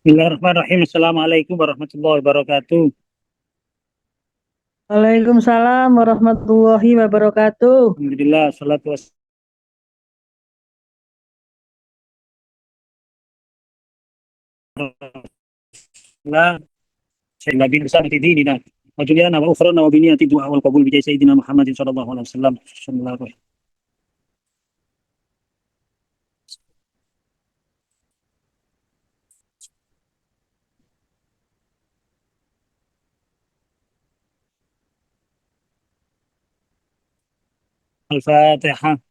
Bismillahirrahmanirrahim. Assalamualaikum warahmatullahi wabarakatuh. Waalaikumsalam warahmatullahi wabarakatuh. Alhamdulillah, salatu wassalam. Sayyidina bin Musa di dinina. Wajulana wa ukhrana wa biniyati du'a wal qabul bi Sayyidina Muhammadin sallallahu alaihi wasallam. Sallallahu alaihi Al-Fatihah.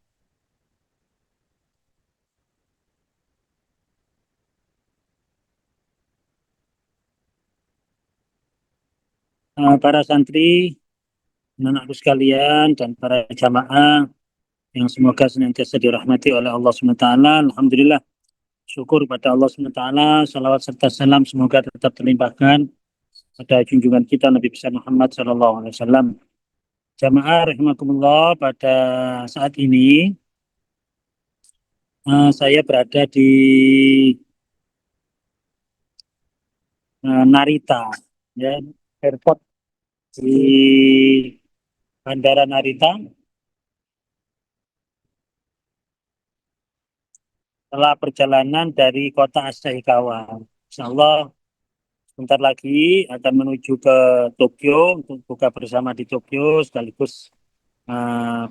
Para santri, anak-anakku sekalian, dan para jamaah yang semoga senantiasa dirahmati oleh Allah SWT. Alhamdulillah, syukur pada Allah SWT. Salawat serta salam semoga tetap terlimpahkan pada junjungan kita Nabi besar Muhammad Sallallahu Alaihi Wasallam. Jamaah rahimakumullah, pada saat ini saya berada di Narita, ya, airport di Bandara Narita. Setelah perjalanan dari kota Asahikawa, Insya Allah sebentar lagi akan menuju ke Tokyo untuk buka bersama di Tokyo, sekaligus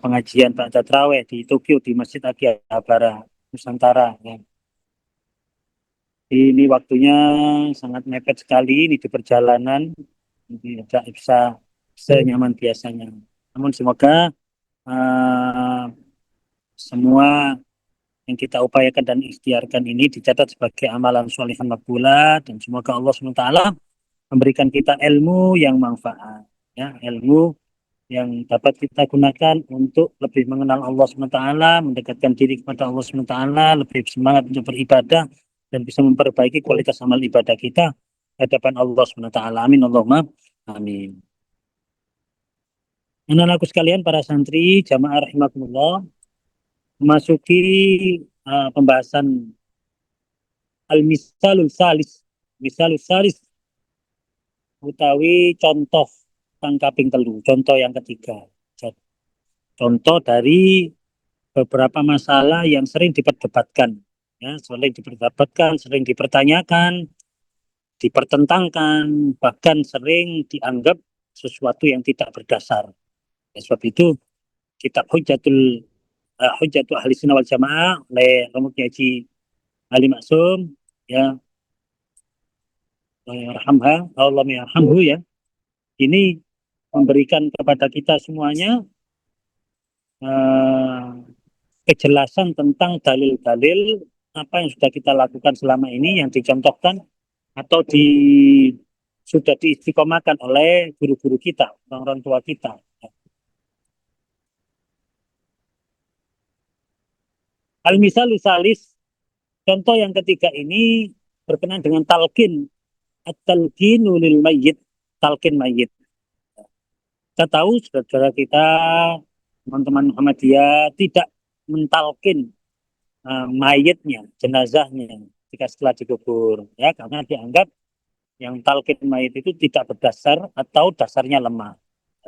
pengajian Ba'da Tarawih di Tokyo di Masjid Akihabara Nusantara. Ya. Ini waktunya sangat mepet sekali ini di perjalanan, tidak bisa senyaman biasanya. Namun semoga eh, semua yang kita upayakan dan ikhtiarkan ini dicatat sebagai amalan sholihan makbulah, dan semoga Allah SWT memberikan kita ilmu yang manfaat, ya, ilmu yang dapat kita gunakan untuk lebih mengenal Allah SWT, mendekatkan diri kepada Allah SWT, lebih semangat untuk beribadah, dan bisa memperbaiki kualitas amal ibadah kita di hadapan Allah SWT. Amin Allahumma amin. Anak-anakku sekalian, para santri, jamaah rahimakumullah, memasuki pembahasan al-misalul salis. Misalul salis utawi contoh kang kaping telu, contoh yang ketiga. Contoh dari beberapa masalah yang sering diperdebatkan, ya, sering diperdebatkan, sering dipertanyakan, dipertentangkan, bahkan sering dianggap sesuatu yang tidak berdasar. Ya, sebab itu kitab Hujjatul Ahli Sunnah wal Jamaah oleh Romo Kiai Haji Ali Maksum, ya, Allah yarhamhu, ya, ini memberikan kepada kita semuanya eh, kejelasan tentang dalil-dalil apa yang sudah kita lakukan selama ini, yang dicontohkan atau sudah diistiqomahkan oleh guru-guru kita, orang tua kita. Al-misal salis, contoh yang ketiga ini berkenaan dengan talqin, at-talqinu lil mayyit, talqin mayyit. Kita tahu saudara kita, teman-teman Muhammadiyah, tidak mentalkin mayitnya, jenazahnya jika setelah dikubur, ya, karena dianggap yang talqin mayit itu tidak berdasar atau dasarnya lemah.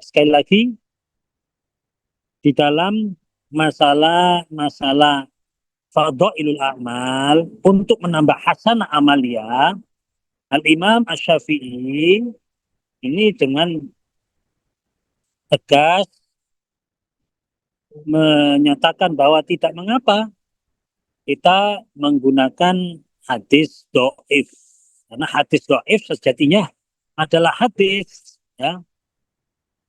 Sekali lagi, di dalam masalah-masalah fadhailul a'mal untuk menambah hasanah amalia, Al-Imam Asy-Syafi'i ini dengan tegas menyatakan bahwa tidak mengapa kita menggunakan hadis do'if. Karena hadis do'if sejatinya adalah hadis, ya.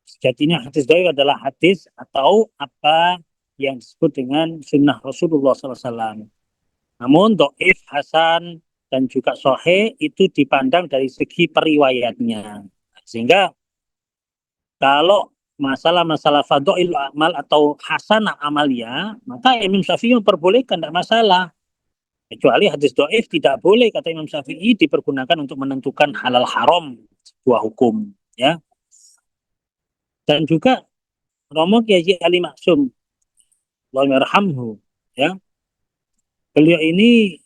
Sejatinya hadis do'if adalah hadis atau apa yang disebut dengan sunnah Rasulullah SAW. Namun do'if, hasan, dan juga sahih itu dipandang dari segi periwayatnya. Sehingga kalau masalah-masalah fadha'il amal atau hasanah amalia, maka Imam Syafi'i memperbolehkan, tidak masalah. Kecuali hadis do'if tidak boleh, kata Imam Syafi'i, dipergunakan untuk menentukan halal haram sebuah hukum. Ya. Dan juga Romo Kiai Ali Maksum, Allahumma'arhamhu, ya, beliau ini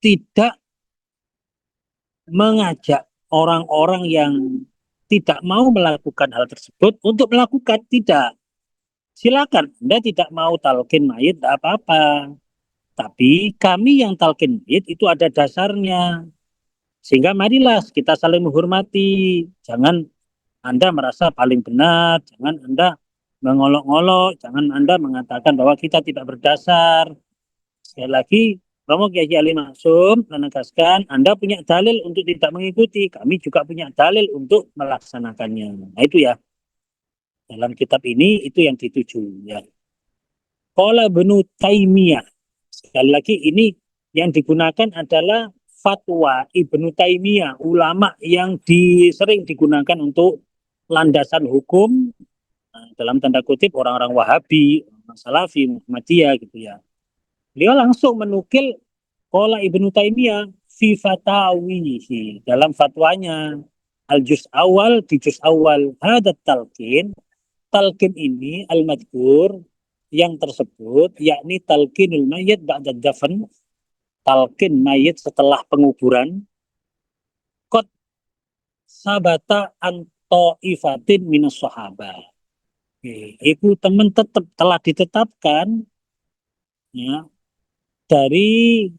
tidak mengajak orang-orang yang tidak mau melakukan hal tersebut untuk melakukan, tidak. Silakan, Anda tidak mau talqin mayit, tidak apa-apa. Tapi kami yang talqin mayit itu ada dasarnya. Sehingga marilah kita saling menghormati. Jangan Anda merasa paling benar, jangan Anda mengolok-olok, jangan Anda mengatakan bahwa kita tidak berdasar. Sekali lagi, Romo Kiai Ali Maksum menegaskan Anda punya dalil untuk tidak mengikuti, kami juga punya dalil untuk melaksanakannya. Nah itu ya, dalam kitab ini itu yang dituju ya. Qala Ibnu Taimiyah. Sekali lagi ini yang digunakan adalah fatwa Ibnu Taimiyah, ulama yang sering digunakan untuk landasan hukum dalam tanda kutip orang-orang Wahabi, orang Salafi, Muhammadiyah gitu ya. Beliau langsung menukil qala Ibnu Taimiyah fi fatawihi dalam fatwanya al-juz awal di juz awal hadat talqin ini al-madkur yang tersebut yakni talqinul mayit ba'da dafn, talqin mayit setelah penguburan, qad sabata anto ifatin minas sahabah. Itu teman tetap telah ditetapkan ya dari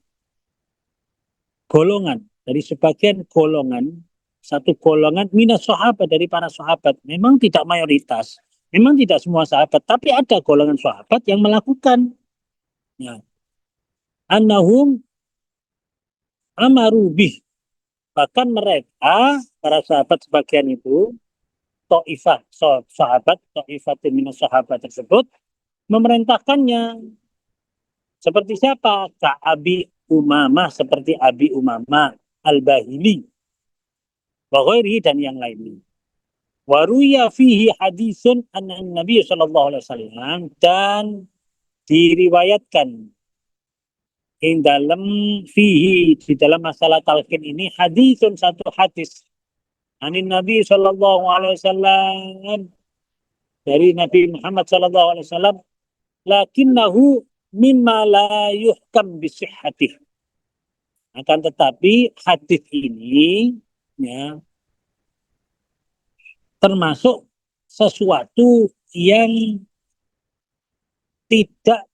golongan, dari sebagian golongan, satu golongan minas sahabat dari para sahabat. Memang tidak mayoritas, memang tidak semua sahabat, tapi ada golongan sahabat yang melakukan. Ya. Annahum amarubih. Bahkan mereka, para sahabat sebagian itu, ta'ifah, sahabat, ta'ifah minas sahabat tersebut, memerintahkannya. Seperti siapa? Ka'abi Umamah, seperti Abi Umamah Al-Bahili, wa ghairihi dan yang lainnya. Waruya fihi hadisun anna Nabi sallallahu alaihi wasallam dan diriwayatkan in dalam fihi di dalam masalah talqin ini hadisun satu hadis anin Nabi sallallahu alaihi wasallam dari Nabi Muhammad sallallahu alaihi wasallam lakinnahu mimma la yuhkam bisihhatih. Akan tetapi hadis ini ya termasuk sesuatu yang tidak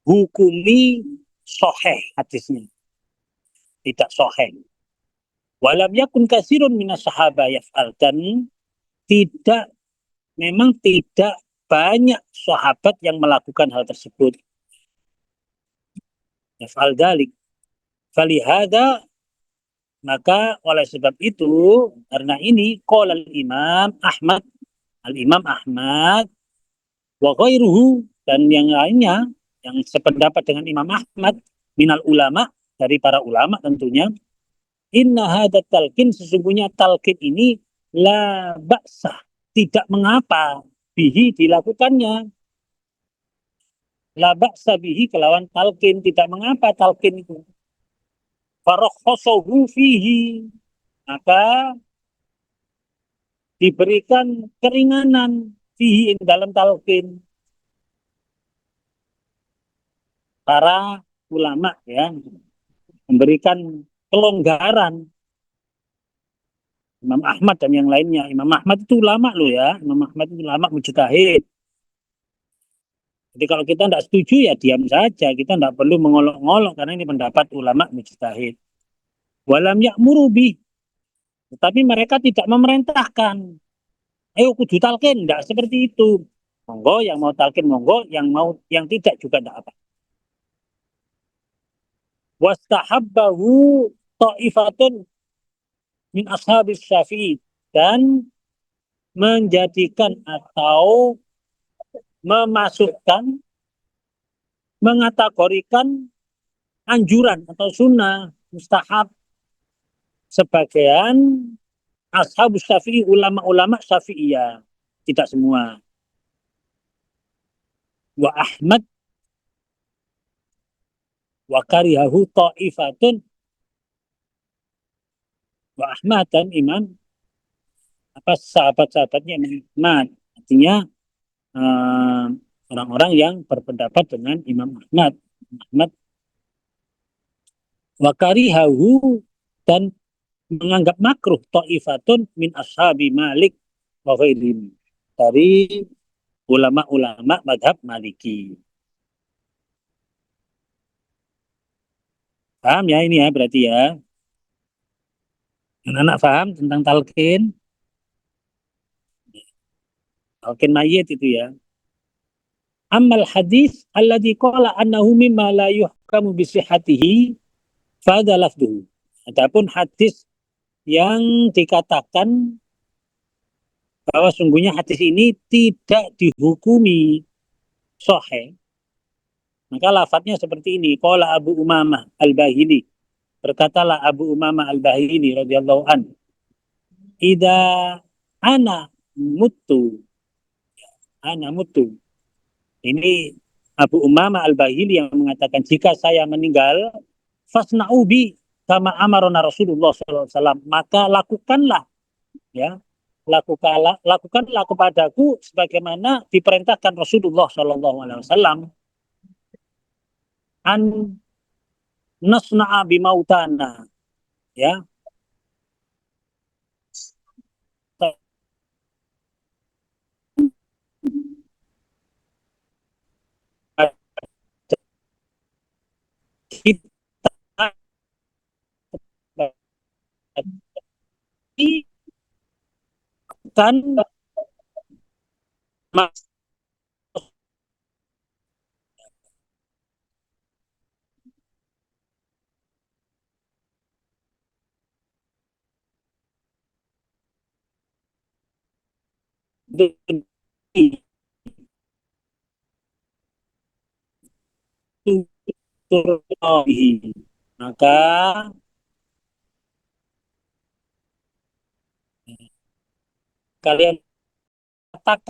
dihukumi sahih hadisnya, tidak sahih. Walam yakun kasirun minas sahabah yaf'al, dan tidak, memang tidak banyak sahabat yang melakukan hal tersebut. Yaf'al dalik. Falihada, maka oleh sebab itu, karena ini qala al-Imam Ahmad, al-Imam Ahmad wa ghairuhu dan yang lainnya yang sependapat dengan Imam Ahmad minal ulama, dari para ulama tentunya, inna hadat talqin, sesungguhnya talqin ini la ba'sah, tidak mengapa bihi dilakukannya, la ba'sa bihi kelawan talqin, tidak mengapa talqin itu. Farakhasahu fihi, maka diberikan keringanan fihi dalam talqin para ulama ya, memberikan kelonggaran. Imam Ahmad dan yang lainnya. Imam Ahmad itu ulama loh ya, Imam Ahmad itu ulama mujtahid. Jadi kalau kita tidak setuju ya diam saja, kita tidak perlu mengolok-ngolok karena ini pendapat ulama mujtahid. Walam ya'muru bih, tetapi mereka tidak memerintahkan. Ayo kudu talqin, tidak seperti itu. Monggo yang mau talqin monggo, yang tidak juga tidak apa. Wastahabbahu ta'ifatun min ashabis Syafi'i, dan menjadikan atau memasukkan, mengategorikan anjuran atau sunnah mustahab sebagian ashabus Syafi'i, ulama-ulama Syafi'iyah, tidak semua. Wa Ahmad wa karihahu ta'ifatun, wa Ahmad dan Imam apa sahabat-sahabatnya Imam Ahmad, artinya orang-orang yang berpendapat dengan Imam Ahmad. Ahmad wa karihahu, dan menganggap makruh ta'ifatun min ashabi Malik wa ghairihim, dari ulama-ulama madhab Maliki. Paham ya ini ya berarti ya. Anak-anak paham tentang talqin? Talqin mayit itu ya. Amal hadis alladhi qala annahu mimma la yuhkamu bisihatihi fadha lafduhu. Adapun hadis yang dikatakan bahwa sungguhnya hadis ini tidak dihukumi sahih, maka lafadznya seperti ini. Qala Abu Umamah Al-Bahili, berkatalah Abu Umamah Al-Bahili radhiyallahu an, "Idza ana mutu, ana mutu." Ini Abu Umamah Al-Bahili yang mengatakan, jika saya meninggal, fasna'ubi kama amarona Rasulullah SAW, maka lakukanlah, ya, lakukanlah kepadaku sebagaimana diperintahkan Rasulullah SAW, an nasna'a bimautana, ya, kita kan maka kalian katakan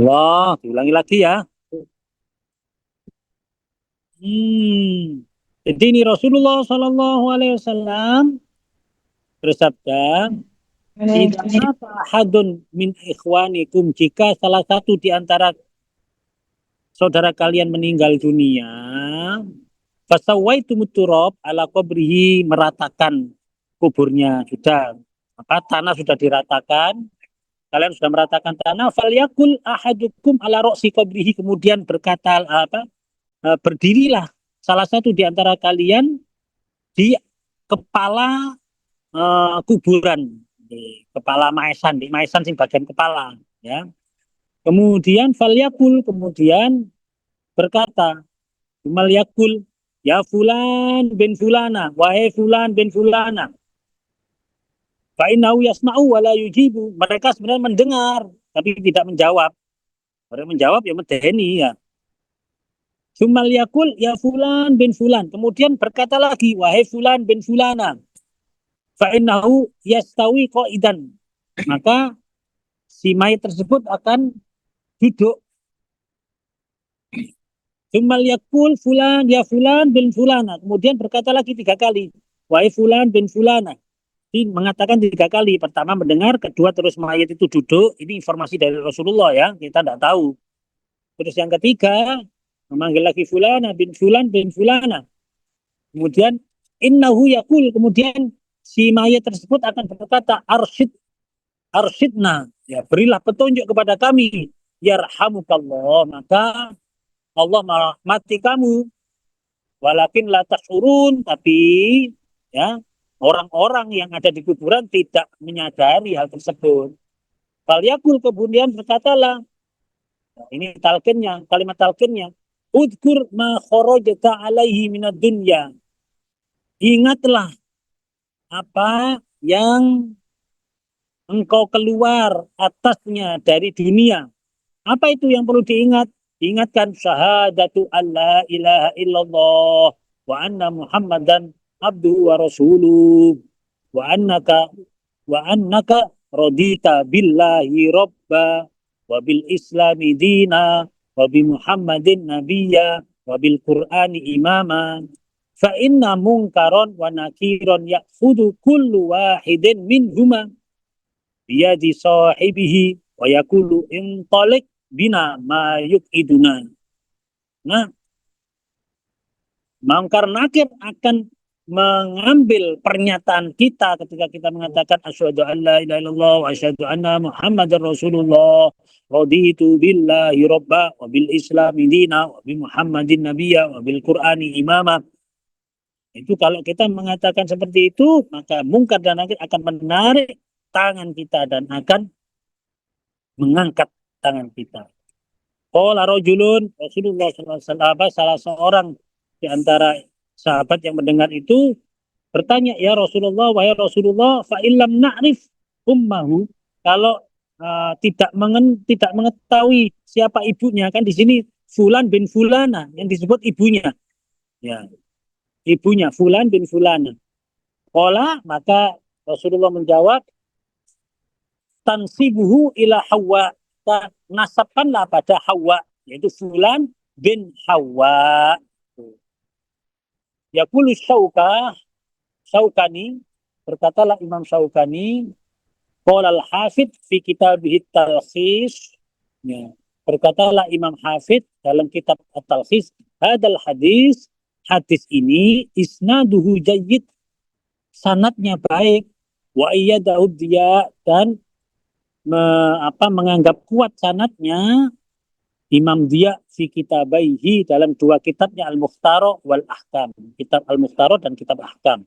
Wah, diulangi lagi ya. Hmm. Jadi ini Rasulullah Shallallahu Alaihi Wasallam bersabda, "Idza mata ahadun min ikhwanikum, jika salah satu di antara saudara kalian meninggal dunia, fasawaitumut turab ala qabrihi, meratakan kuburnya sudah, maka tanah sudah diratakan, kalian sudah meratakan tanah, falyakul ahadukum ala roksi qabrihi, kemudian berkata berdirilah salah satu di antara kalian di kepala kuburan, di kepala maesan, di maesan sing bagian kepala, ya. Kemudian falyakul, kemudian berkata, malyakul, ya fulan bin fulana, wahai fulan bin fulana, fa'innahu yasma'u wa la yujibu. Mereka sebenarnya mendengar tapi tidak menjawab. Mereka menjawab ya medeni ya. Sumal yakul ya fulan bin fulan. Kemudian berkata lagi, wahai fulan bin fulana, fa'innahu yastawi qa'idan. Maka si mayat tersebut akan duduk. Sumal yakul fulan ya fulan bin fulana. Kemudian berkata lagi 3 kali, wahai fulan bin fulana. Jadi mengatakan 3 kali. Pertama mendengar, kedua terus mayat itu duduk. Ini informasi dari Rasulullah ya, kita tidak tahu. Terus yang ketiga memanggil lagi fulana bin fulan bin fulana. Kemudian innahu yakul, kemudian si mayat tersebut akan berkata, arsyidna, ya berilah petunjuk kepada kami, yarhamukallah, maka Allah merahmati kamu, walakin la tashurun, tapi ya orang-orang yang ada di kuburan tidak menyadari hal tersebut. Falyakul, kemudian berkatalah, ini talqinnya, kalimat talqinnya, udkur ma kharajta alaihi minad dunya, ingatlah apa yang engkau keluar atasnya dari dunia. Apa itu yang perlu diingat? Ingatkan syahadatu alla ilaha illallah wa anna muhammadan abduhu wa rasuluh wa annaka radita billahi robba wa bil islami dina wa bi muhammadin nabiyya wa bil qur'ani imama fa inna munkaron wa nakiron ya'khudhu kullu wahidin minhuma biyadi sahibihi wa yakulu intalik bina ma yukiduna. Nah, mungkar nakir akan mengambil pernyataan kita ketika kita mengatakan asyhadu an la ilaha illallah wa asyhadu anna muhammadar rasulullah raditu billahi robba wa bil islami dina wa bi muhammadin nabiyya wa bil qur'ani imama. Itu kalau kita mengatakan seperti itu, maka mungkar dan nakir akan menarik tangan kita dan akan mengangkat tangan kita. Qala rajulun, Rasulullah SAW, salah seorang di antara sahabat yang mendengar itu bertanya, ya Rasulullah, wahai Rasulullah, fa illam na'rif ummahu, kalau tidak mengetahui siapa ibunya, kan di sini Fulan bin Fulana yang disebut ibunya, ya ibunya Fulan bin Fulana. Qala, maka Rasulullah menjawab, tansibuhu ila Hawa, nasabkanlah pada Hawa, yaitu Fulan bin Hawa. Yaqulu Syaukani, berkatalah Imam Syaukani, qala al-Hafidz fi kitabih Talkhis, ya, berkatalah Imam Hafidz dalam kitab At-Talkhis, hadal hadis, hadis ini isnaduhu jayyid, sanadnya baik, wa iyyadahu dia, dan menganggap kuat sanadnya Imam Dia fi kitabaihi, dalam 2 kitabnya Al-Mukhtara wal Ahkam, kitab Al-Mukhtara dan kitab Ahkam.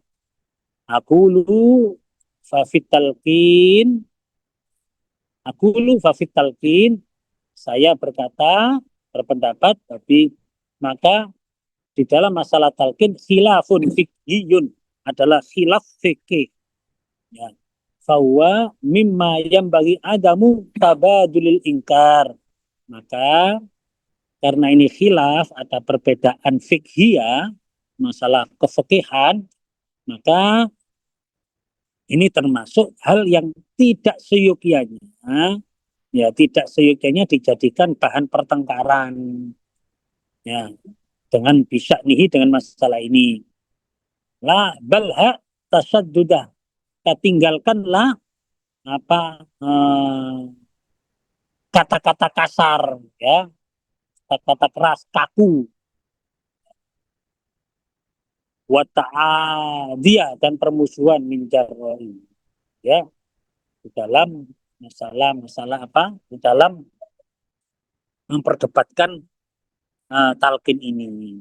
Aqulu fa fit talqin, saya berpendapat, tapi maka di dalam masalah talqin khilafun fiqhiyun, adalah khilaf fikih, ya. Fahuwa mimma bagi adamu tabadulil ingkar, maka karena ini khilaf, ada perbedaan fikhiyah, masalah kefikihan, maka ini termasuk hal yang tidak seyogianya ya tidak seyogyanya dijadikan bahan pertengkaran ya dengan bisya'nihi dengan masalah ini. La balha tasaddudah, kita tinggalkanlah apa kata-kata kasar ya, kata-kata keras, kaku, wa ta'adiyah dan permusuhan min jarra'i ya, di dalam masalah apa? Di dalam memperdebatkan talqin ini.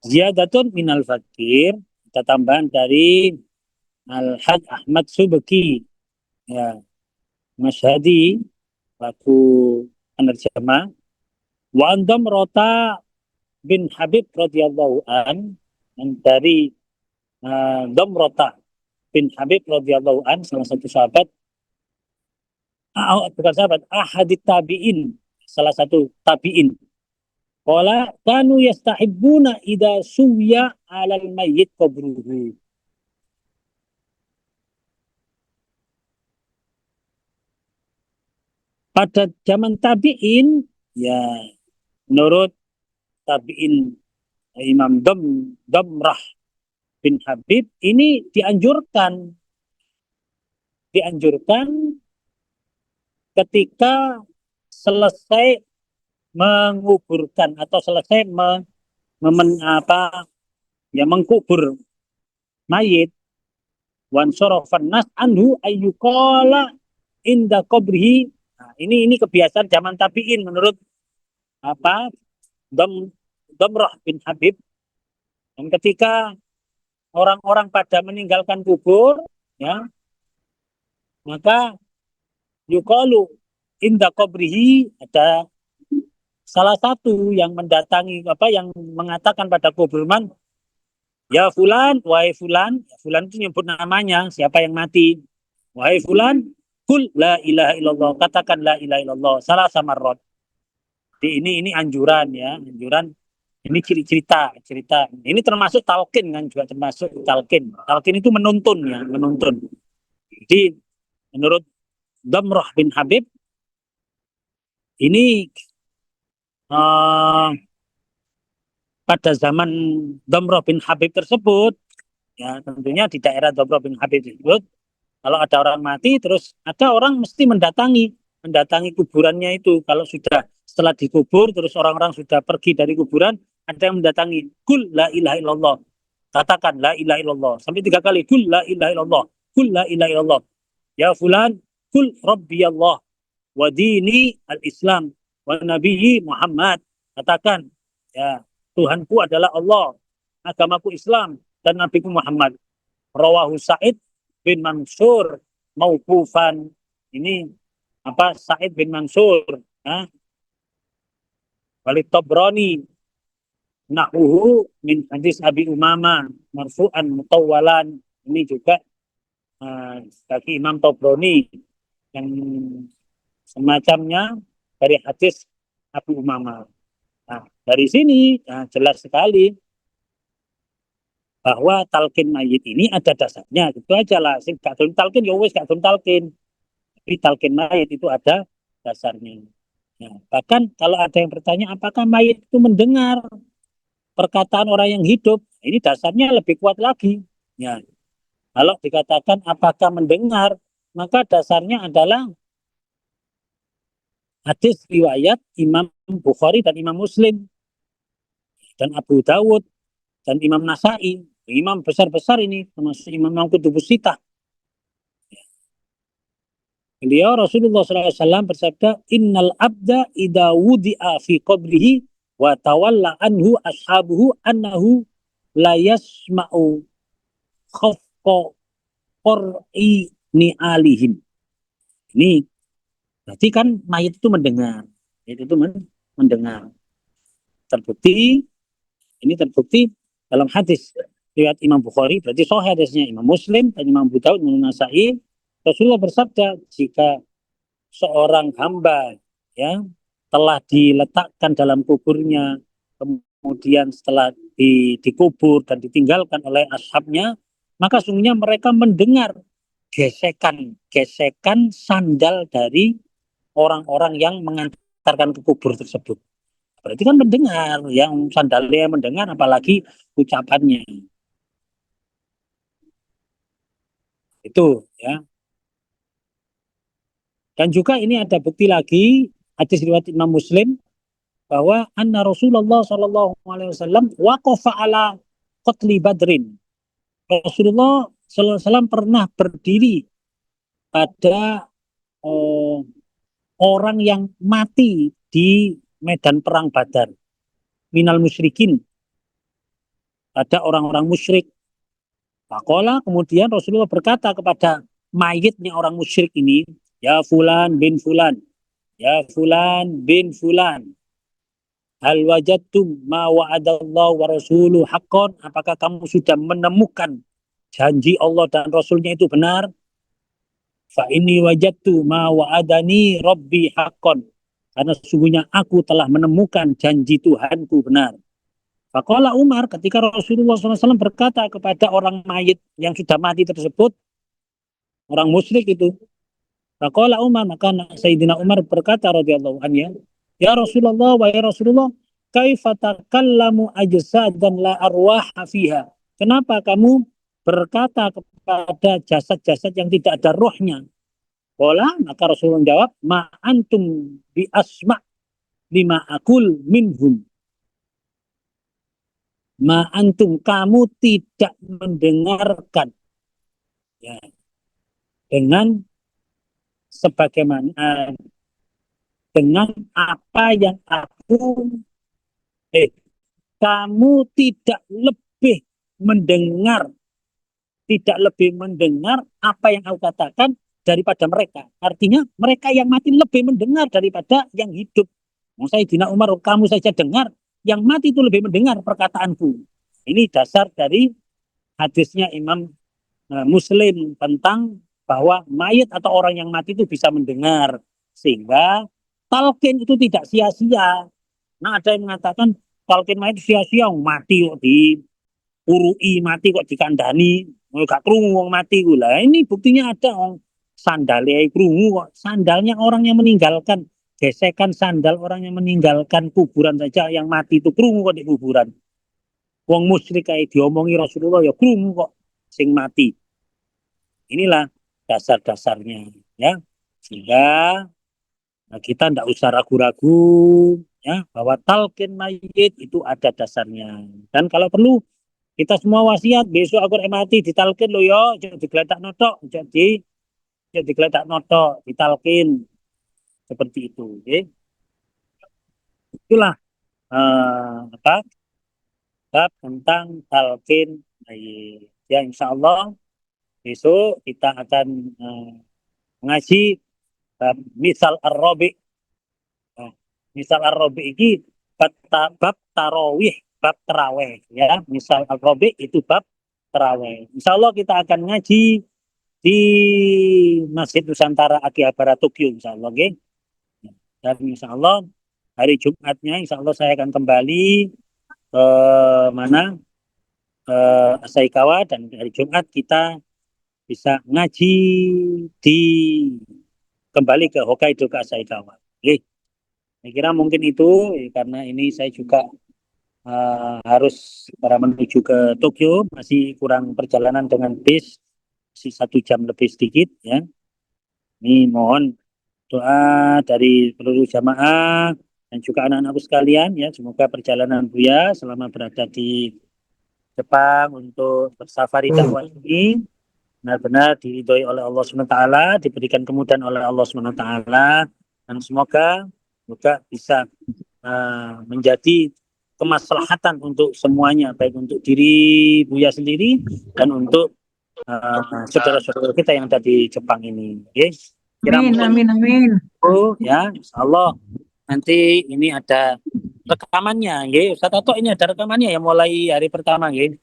Ziyadatun minal fakir, kita tambahan dari Al-Haj Ahmad Subeki ya, Masyhadi laku penerjemah. Wa andam rota bin Habib radhiyallahu an, dari Damrota bin Habib radhiyallahu an, salah satu sahabat, bukan sahabat, ahadit tabi'in, salah satu tabi'in. Qala kanu yastahibbuna idza suwiya 'alal mayyit qabruhu. Pada zaman tabi'in ya, menurut tabi'in Imam Damrah bin Habib ini dianjurkan ketika selesai menguburkan atau selesai mengkubur mayit, wan sorofan nas anhu ayyuqala inda qabrihi. Nah, ini kebiasaan zaman tabi'in menurut apa Damrah bin Habib. Dan ketika orang-orang pada meninggalkan kubur ya, maka yuqalu inda qabrihi, ada salah satu yang mendatangi yang mengatakan pada kuburan, ya fulan, wahai fulan. Ya, fulan itu nyebut namanya, siapa yang mati. Wahai fulan, kul la ilaha illallah, katakan la ilaha illallah salah samarot. Ini anjuran ya, anjuran. Ini cerita. Ini termasuk talqin kan, juga termasuk talqin. Talqin itu menuntun ya, menuntun. Jadi menurut Damrah bin Habib ini pada zaman Damrah bin Habib tersebut ya, tentunya di daerah Damrah bin Habib tersebut, kalau ada orang mati terus ada orang mesti mendatangi kuburannya itu. Kalau sudah setelah dikubur terus orang-orang sudah pergi dari kuburan, ada yang mendatangi, kul la ilaha illallah, katakan la ilaha illallah sampai 3 kali, kul la ilaha illallah, kul la ilaha illallah, ya fulan kul rabbiyallah wa dini al-islam wa nabiyyi Muhammad, katakan ya Tuhanku adalah Allah, agamaku Islam dan nabiku Muhammad. Rawahu Sa'id bin Mansur mauqufan. Ini Sa'id bin Mansur ya. Walid Tabrani nahuhu min hadis Abi Umama marfu'an mutawwalan. Ini juga bagi Imam Tabrani yang semacamnya dari hadis Abu Umama. Nah, dari sini jelas sekali bahwa talqin mayit ini ada dasarnya. Itu aja lah. Sing gak gelem talqin ya wis gak gelem talqin. Tapi talqin mayit itu ada dasarnya. Nah, bahkan kalau ada yang bertanya apakah mayit itu mendengar perkataan orang yang hidup, ini dasarnya lebih kuat lagi. Ya, kalau dikatakan apakah mendengar, maka dasarnya adalah hadis riwayat Imam Bukhari dan Imam Muslim dan Abu Dawud dan Imam Nasai, imam besar-besar ini, termasuk Imam Kutubus Sittah. Beliau Rasulullah SAW bersabda, innal abda idza wudi'a fi qabrihi wa tawalla anhu ashabuhu annahu la yasma'u khafqa qur'i ni'alihim. Ini berarti kan mayit itu mendengar. Mendengar. Terbukti dalam hadis riwayat Imam Bukhari, berarti sahih hadisnya, Imam Muslim dan Imam Abu Dawud, Imam Nasai, Rasulullah bersabda, jika seorang hamba ya telah diletakkan dalam kuburnya, kemudian setelah dikubur dan ditinggalkan oleh ashabnya, maka sungguhnya mereka mendengar gesekan sandal dari orang-orang yang mengantarkan ke kubur tersebut. Berarti kan mendengar, yang sandalnya mendengar, apalagi ucapannya. Itu ya. Dan juga ini ada bukti lagi, hadis riwayat Imam Muslim, bahwa anna Rasulullah Shallallahu Alaihi Wasallam waqafa ala qatli Badrin. Rasulullah Sallallahu Alaihi Wasallam pernah berdiri pada eh, orang yang mati di medan perang Badar, minal musyrikin, ada orang-orang musyrik. Pakola kemudian Rasulullah berkata kepada mayitnya orang musyrik ini, ya fulan bin fulan, ya fulan bin fulan, hal wajadtum ma wa'adallahu wa rasuluhu haqqan, apakah kamu sudah menemukan janji Allah dan Rasulnya itu benar? Fa inni wajadtu ma wa'adani rabbi haqqan, karena sesungguhnya aku telah menemukan janji Tuhanku benar. Faqala Umar, ketika Rasulullah SAW berkata kepada orang mayit yang sudah mati tersebut, orang musyrik itu, faqala Umar, maka Sayyidina Umar berkata radhiyallahu anhu, ya Rasulullah wa ya Rasulullah, kaifa takallamu ajsadan la arwaha fiha? Kenapa kamu berkata kepada jasad-jasad yang tidak ada rohnya? Qala, maka Rasulullah menjawab, ma antum bi asma lima akul minhum. Ma antum, kamu tidak mendengarkan ya, dengan sebagaimana dengan apa yang aku kamu mendengar tidak lebih mendengar apa yang aku katakan daripada mereka. Artinya mereka yang mati lebih mendengar daripada yang hidup. Sayyidina Umar, kamu saja dengar, yang mati itu lebih mendengar perkataanku. Ini dasar dari hadisnya Imam Muslim tentang bahwa mayat atau orang yang mati itu bisa mendengar, sehingga talqin itu tidak sia-sia. Nah, ada yang mengatakan talqin mayat sia-sia, mati kok diurui, mati kok dikandani, gak krungu wong mati gula. Ini buktinya ada sandalnya krungu kok. Sandalnya orang yang meninggalkan, gesekan sandal orang yang meninggalkan kuburan saja, yang mati itu krungu kok di kuburan. Wong musyrik kayak diomongi Rasulullah ya krungu kok sing mati. Inilah dasar-dasarnya ya. Sehingga kita tidak usah ragu-ragu ya bahwa talqin mayit itu ada dasarnya. Dan kalau perlu kita semua wasiat besok aku mati ditalqin lo yo, jangan digeletak notok, jadi digeletak notok, ditalqin seperti itu. Okay? Itulah apa bab tentang talqin mayit. Ya insya Allah besok kita akan ngaji misal ar-rabi. Nah, misal ar-rabi ini bab tarawih, bab terawih ya. Misal ar-rabi itu bab terawih. Insya Allah kita akan ngaji di Masjid Nusantara Akihabara Tokyo insya Allah. Okay? Dan insya Allah hari Jumatnya insya Allah saya akan kembali ke mana ke Asaikawa, dan hari Jumat kita bisa ngaji di kembali ke Hokkaido ke Asaikawa. Okay? Saya kira mungkin itu karena ini saya juga harus para menuju ke Tokyo, masih kurang perjalanan dengan bis, masih 1 jam lebih sedikit ya. Ini mohon doa dari seluruh jamaah dan juga anak-anakku sekalian ya, semoga perjalanan Buya selama berada di Jepang untuk bersafari dakwah ini benar-benar diridhoi oleh Allah SWT, diberikan kemudahan oleh Allah SWT, dan semoga bisa menjadi kemaslahatan untuk semuanya, baik untuk diri Buya sendiri dan untuk saudara-saudara kita yang ada di Jepang ini. Okay? Amin. Ya, insya Allah nanti ini ada rekamannya, ya. Ustaz Ato, ini ada rekamannya ya mulai hari pertama, ya.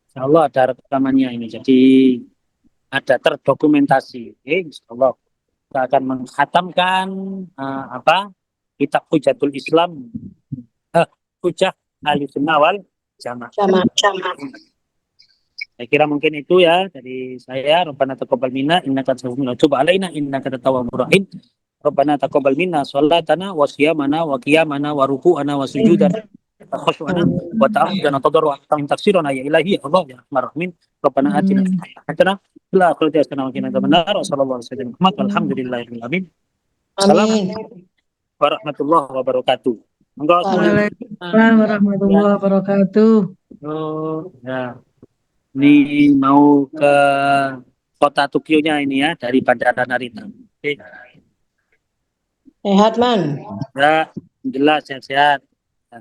Insya Allah ada rekamannya ini, jadi ada terdokumentasi. Ya. Insya Allah kita akan menghatamkan kitab Hujatul Islam, Hujah Ahlussunnah wal Jamaah. Saya kira mungkin itu ya dari saya. Rabbana taqabbal minna innaka antas samiul alim wa tub alaina innaka antat tawwabur rahim. Rabbana taqabbal minna sholatana wa siyamana wa qiyamana wa ruku'ana wa sujudana wa khushu'ana wa ta'abudana tadarru'an wa taksirana ya ilahi ya Allah ya arhamar rahimin. Rabbana atina fid Amin. dunya hasanah wa fil akhirati hasanah wa qina adzabannar. Wa sallallahu alaihi wasallam Muhammad walhamdulillahirabbil alamin. Amin. Assalamualaikum warahmatullahi wabarakatuh. Monggo semuanya. Waalaikumsalam warahmatullahi wabarakatuh. Oh, ya. Ini mau ke kota Tokyo-nya ini ya dari Bandara Narita. Oke. Sehat, Man. Ya, jelas sehat-sehat. Ya.